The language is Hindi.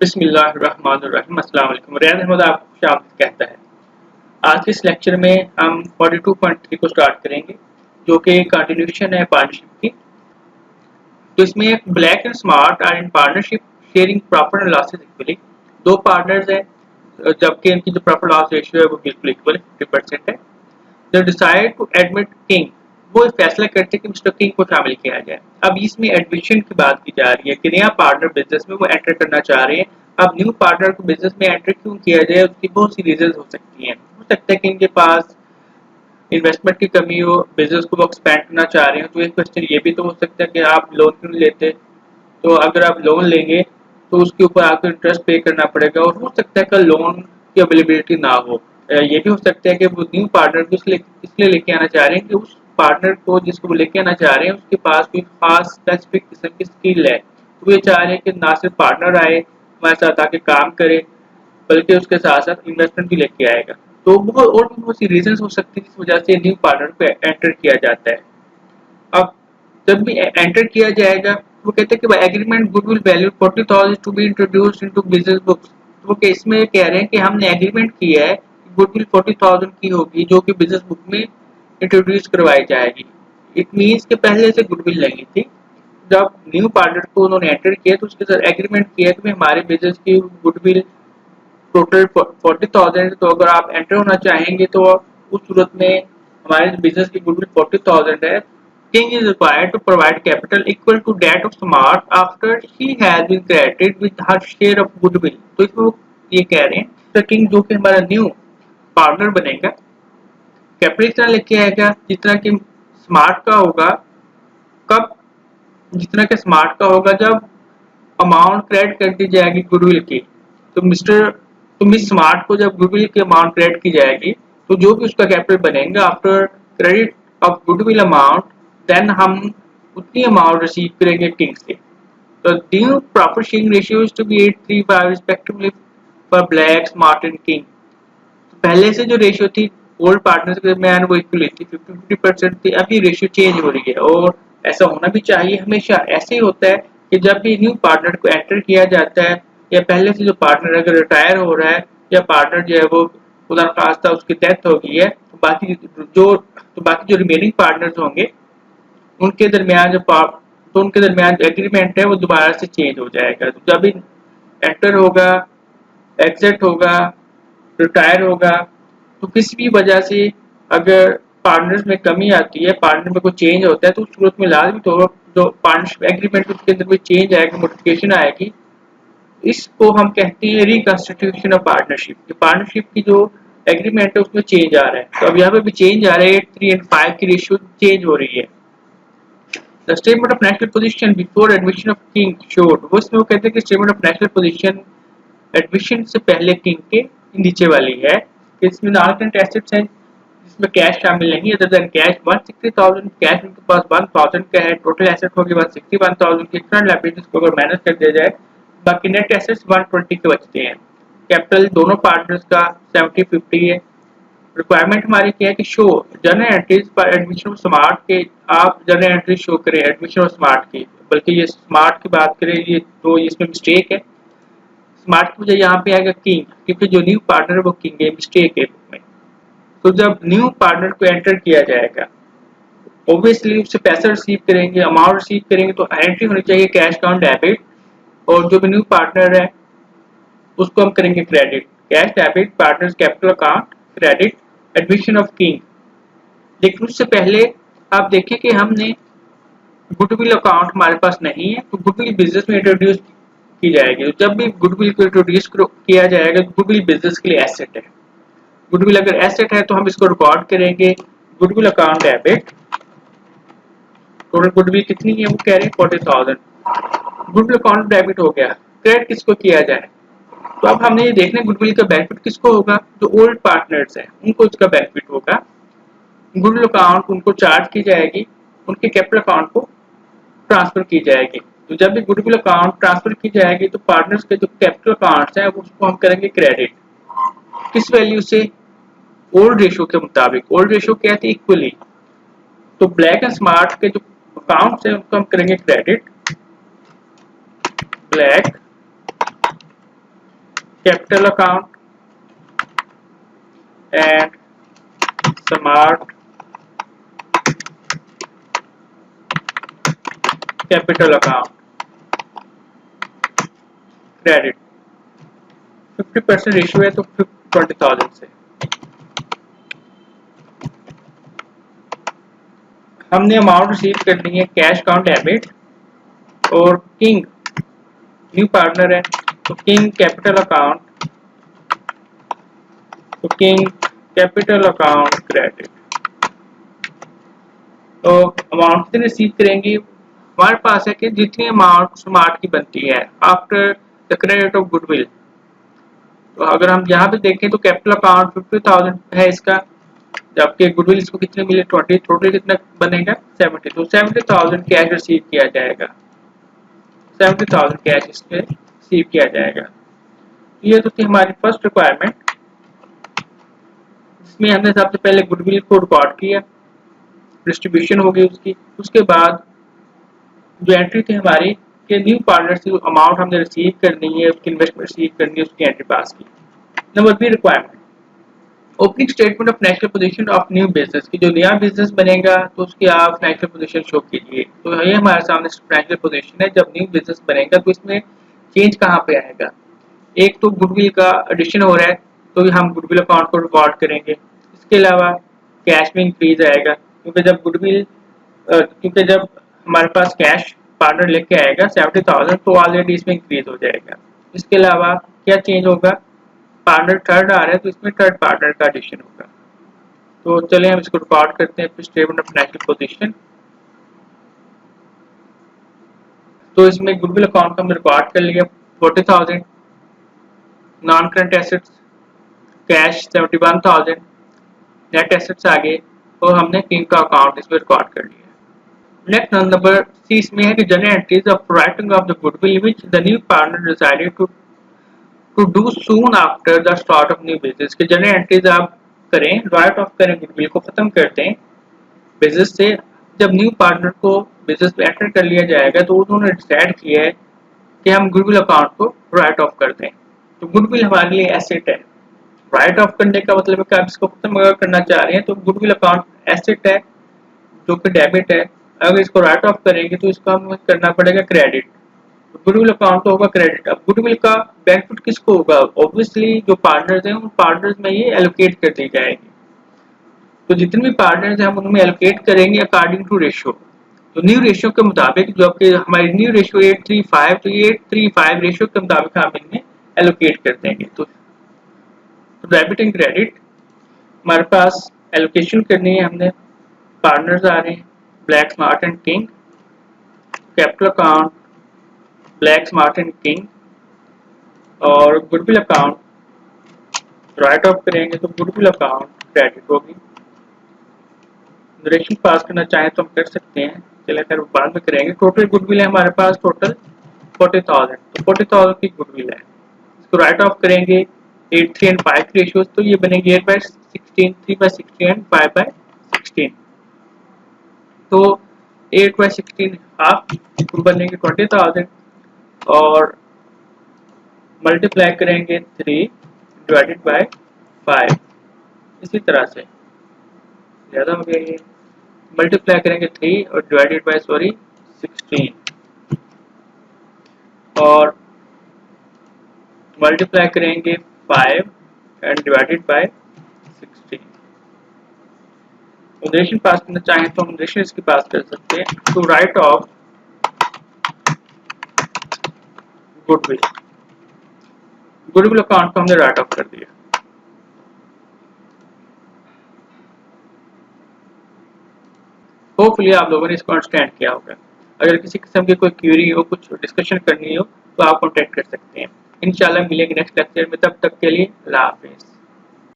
बिस्मिल्लाहिर्रहमानिर्रहीम। अस्सलाम वालेकुम। रियाज अहमद आपको खुशामदीद कहता है। आज के इस लेक्चर में हम 42.3 को स्टार्ट करेंगे, जो कि कंटिन्यूएशन है पार्टनरशिप की। तो इसमें Black and Smart are in partnership sharing profit and losses equally. दो पार्टनर्स हैं, जबकि इनकी जो प्रॉफिट लॉस रेशियो है वो बिल्कुल इक्वल 50% है। जो डिसाइड टू एडमिट किंग, वो फैसला करते हैं कि मिस्टर किंग को शामिल किया जाए। अब इसमें एडमिशन की बात की जा रही है कि नया पार्टनर बिजनेस में वो एंटर करना चाह रहे हैं। अब न्यू पार्टनर को बिजनेस में एंटर क्यों किया जाए, उसकी बहुत सी रीजन हो सकती हैं। हो सकता है कि इनके पास इन्वेस्टमेंट की कमी हो, बिजनेस को वो एक्सपैंड करना चाह रहे हो। तो एक क्वेश्चन ये भी तो हो सकता है कि आप लोन क्यों नहीं लेते। तो अगर आप लोन लेंगे तो उसके ऊपर आपको इंटरेस्ट पे करना पड़ेगा, और हो सकता है कि लोन की अवेलेबिलिटी ना हो। ये भी हो सकता है कि वो न्यू पार्टनर को इसलिए लेके आना चाह रहे हैं कि उस पार्टनर को जिसको वो लेके आना चाह रहे हैं उसके पास कोई खास स्पेसिफिक किस्म की स्किल है। तो ये चाह रहे हैं कि ना सिर्फ पार्टनर आए हमारे साथ आके काम करे, बल्कि उसके साथ साथ इन्वेस्टमेंट भी लेके आएगा। तो वो और भी बहुत सी रीजन हो सकती है जिस वजह से न्यू पार्टनर को एंटर किया जाता है। अब जब भी एंटर किया जाएगा, वो कहते हैं कि by agreement goodwill value 40,000 to be introduced into business books. तो वो इसमें कह रहे हैं कि हमने एग्रीमेंट किया है कि गुडविल 40,000 की होगी, जो कि बिजनेस बुक में इंट्रोड्यूस करवाई जाएगी। इट मीन्स कि पहले से गुडविल नहीं थी। जब न्यू पार्टनर को उन्होंने एंटर किया तो उसके साथ एग्रीमेंट किया कि हमारे बिजनेस की गुडविल टोटल 40,000। तो अगर आप एंटर होना चाहेंगे तो उस सूरत में हमारे बिजनेस की गुडविल 40,000 है। King is required to provide capital equal to that of Smart after she has been credited with her share of goodwill। तो इसमें वो ये कह रहे हैं तो किंग जो कि हमारा न्यू पार्टनर बनेगा, कैपिटल इतना लेके आएगा जितना कि स्मार्ट का होगा। कब? जितना कि स्मार्ट का होगा जब अमाउंट क्रेडिट कर दी जाएगी गुडविल की। तो मिस स्मार्ट को जब गुडविल की अमाउंट क्रेडिट की जाएगी, तो जो भी उसका कैपिटल बनेगा after credit of goodwill amount, then हम उतनी अमाउंट रिसीव करेंगे किंग से। तो new profit sharing ratio is to be 8:3:5 respectively for Black, Smart and King. पहले से जो रेशियो थी ओल्ड पार्टनर्स के दरमियान वो इक्वल थी, 50-50% थी। अब ये रेशियो चेंज हो रही है, और ऐसा होना भी चाहिए। हमेशा ऐसे ही होता है कि जब भी न्यू पार्टनर को एंटर किया जाता है, या पहले से जो पार्टनर अगर रिटायर हो रहा है, या पार्टनर जो है वो खुदा न खास्ता उसकी डेथ हो गई है, तो बाकी जो रिमेनिंग पार्टनर्स होंगे उनके दरमियान जो एग्रीमेंट है वो दोबारा से चेंज हो जाएगा। तो जब भी एंटर होगा, एग्जिट होगा, रिटायर होगा, तो किसी भी वजह से अगर पार्टनर्स में कमी आती है, पार्टनर में कोई चेंज होता है, तो उस सूरत में लाजमी तौर पर जो पार्टनरशिप एग्रीमेंट उसके अंदर कोई चेंज आएगा, मॉडिफिकेशन आएगी। इसको हम कहते हैं रिकंस्टिट्यूशन ऑफ पार्टनरशिप। पार्टनरशिप की जो एग्रीमेंट है उसमें चेंज आ रहा है। तो अब यहाँ पे भी चेंज आ रहा है, 8:3 and 5 की रेशियो चेंज हो रही है। The statement of national position before admission of king showed, वो इसमें वो कहते हैं कि statement of national position admission से पहले किंग के नीचे वाली है। इसमें नॉन करंट एसेट्स हैं जिसमें कैश शामिल नहीं है। अदर देन कैश 160,000, कैश उनके पास 1,000 का है। टोटल एसेट होगी 161,000 की। करंट लायबिलिटीज को अगर माइनस कर दिया जाए, बाकी नेट एसेट्स 120 के बचते हैं। कैपिटल दोनों पार्टनर्स का 70-50 है। रिक्वायरमेंट हमारी क्या है कि शो जर्नल एंट्रीज पर एडमिशन ऑफ स्मार्ट के, आप जर्नल एंट्री शो करें एडमिशन ऑफ स्मार्ट की। बल्कि ये स्मार्ट की बात करें, ये तो इसमें मिस्टेक है। स्मार्ट की वजह यहाँ पे आएगा किंग, क्योंकि जो न्यू पार्टनर है वो किंग है, मिस्टेक है इसमें। तो जब न्यू पार्टनर को एंटर किया जाएगा, ऑब्वियसली उससे पैसा रिसीव करेंगे, अमाउंट रिसीव करेंगे, तो एंट्री होनी चाहिए कैश अकाउंट डेबिट। और जो भी न्यू पार्टनर है उसको हम करेंगे credit. Cash debit, partners capital account, credit, admission of king. लेकिन उससे पहले आप देखिए कि हमने गुडविल अकाउंट हमारे पास नहीं है, तो गुडविल बिजनेस में इंट्रोड्यूस की जाएगी। जब भी गुडविल को इंट्रोड्यूस किया जाएगा, गुडविल बिजनेस के लिए एसेट है। गुडविल अगर एसेट है तो हम इसको रिकॉर्ड करेंगे goodwill account debit. Total goodwill कितनी है वो कह रहे हैं 40,000। गुडविल अकाउंट डेबिट हो गया। क्रेडिट किसको किया जाए, तो अब हमने ये देखना है गुडविल का बेनिफिट किसको होगा। जो ओल्ड पार्टनर्स हैं उनको इसका बेनिफिट होगा। गुडविल अकाउंट उनको चार्ज की जाएगी, उनके कैपिटल अकाउंट को ट्रांसफर की जाएगी। तो जब भी गुडविल अकाउंट ट्रांसफर की जाएगी तो पार्टनर्स के जो कैपिटल अकाउंट्स हैं उसको हम करेंगे क्रेडिट। किस वैल्यू से? ओल्ड रेशियो के मुताबिक। ओल्ड रेशियो क्या थी? इक्वली। तो ब्लैक एंड स्मार्ट के जो अकाउंट्स हैं उनको हम करेंगे credit. Black capital account and smart capital account credit 50% ratio है तो 20,000 से हमने अमाउंट रिसीव करनी है कैश अकाउंट डेबिट और किंग न्यू पार्टनर है तो किंग कैपिटल अकाउंट क्रेडिट। तो अमाउंट कितनी रिसीव करेंगे हमारे पास है कि जितनी अमाउंट स्मार्ट की बनती है after the credit of goodwill. तो अगर हम यहाँ पे देखें तो कैपिटल अकाउंट 50,000 है इसका, जबकि गुडविल इसको कितने मिले 20, टोटल कितना बनेगा 70। तो 70,000 कैश रिसीव किया जाएगा, 70,000 कैश इसमें रिसीव किया जाएगा। ये तो थी हमारी फर्स्ट रिक्वायरमेंट, जिसमें हमने सबसे पहले गुडविल को रिकॉर्ड किया, डिस्ट्रीब्यूशन हो गई उसकी। उसके बाद जो एंट्री थी हमारी कि न्यू पार्टनर से अमाउंट हमने रिसीव करनी है, उसकी इन्वेस्टमेंट रिसीव करनी है, उसकी एंट्री पास की। Number 3 requirement opening statement of financial position of new business की, जो नया बिजनेस बनेगा तो उसकी आप फाइनेंशियल पोजीशन शो कीजिए। तो ये हमारे सामने फाइनेंशियल पोजीशन है, जब न्यू बिजनेस बनेगा तो इसमें चेंज कहाँ पे आएगा। एक तो गुडविल का एडिशन हो रहा है तो हम गुडविल अकाउंट को रिकॉर्ड करेंगे। इसके अलावा कैश में इंक्रीज आएगा क्योंकि जब हमारे पास कैश पार्टनर लेके आएगा 70,000 तो ऑलरेडी इसमें इंक्रीज हो जाएगा। इसके अलावा क्या चेंज होगा, पार्टनर थर्ड आ रहा है तो इसमें थर्ड पार्टनर का एडिशन होगा। तो चलिए हम इसको रिकॉर्ड करते हैं स्टेटमेंट ऑफ फाइनेंशियल पोजीशन। तो इसमें गुडविल अकाउंट हमने रिकॉर्ड कर लिया 40,000, non current assets cash 71,000, net assets आगे और हमने किंग का अकाउंट इसमें रिकॉर्ड कर लिया। नेक्स्ट नंबर सी इसमें है कि journal entries of writing off the goodwill which the new partner decided to do soon after the start of new business के जनरल एंट्रीज आप करें, राइट ऑफ करें, गुडविल को खत्म कर दें बिजनेस से। जब न्यू पार्टनर को बिजनेस में एंटर कर लिया जाएगा तो उन्होंने डिसाइड किया है कि हम गुडविल अकाउंट को राइट ऑफ कर दें। तो गुडविल हमारे लिए एसेट है। राइट ऑफ करने का मतलब है कि आप इसको खत्म अगर करना चाह रहे हैं तो गुडविल अकाउंट एसेट है जो कि डेबिट है। अगर इसको राइट ऑफ करेंगे तो इसको हमें करना पड़ेगा क्रेडिट। गुडविल अकाउंट तो होगा क्रेडिट। अब गुडविल का बेनिफिट किसको होगा, ऑब्वियसली जो पार्टनर्स हैं उन पार्टनर्स में ये एलोकेट कर दी जाएगी। तो जितने भी पार्टनर्स हैं हम उनमें एलोकेट करेंगे अकॉर्डिंग टू रेशियो। तो न्यू रेशियो के मुताबिक जो आपके हमारी न्यू रेशियो 835, तो ये 835 रेशियो के मुताबिक हम इनमें एलोकेट कर देंगे। तो डेबिट एंड क्रेडिट हमारे पास एलोकेशन करनी है, हमने पार्टनर्स आ रहे हैं black Smart and king, capital account black Smart and king और गुडविल अकाउंट राइट ऑफ करेंगे तो गुडविल अकाउंट क्रेडिट होगी। डायरेक्शन पास करना चाहें तो हम कर सकते हैं, चलिए अगर बाद में करेंगे। टोटल गुडविल है हमारे पास टोटल 40,000, तो 40,000 की गुडविल है। इसको राइट ऑफ करेंगे 8, 3 एंड 5 रेशियोज, तो ये बनेगी 8/16, 3/16 एंड 5/16। तो 8/16 हाफ बनेंगे 20,000 और मल्टीप्लाई करेंगे 3 डिवाइडेड बाय 5। इसी तरह से ज़्यादा हो गया, ये मल्टीप्लाई करेंगे 3 और डिवाइडेड बाय 16 और मल्टीप्लाई करेंगे 5 एंड डिवाइडेड बाय 16। रेशियो पास करना चाहें तो हम रेशियो इसकी पास कर सकते हैं। To write off goodwill account को हमने राइट ऑफ कर दिया। होपफुली आप लोगों ने इसको अंडरस्टैंड किया होगा। अगर किसी किस्म की कोई क्वेरी हो, कुछ डिस्कशन करनी हो तो आप कॉन्टैक्ट कर सकते हैं। इंशाल्लाह मिलेंगे नेक्स्ट लेक्चर में, तब तक के लिए अल्लाह हाफिज़।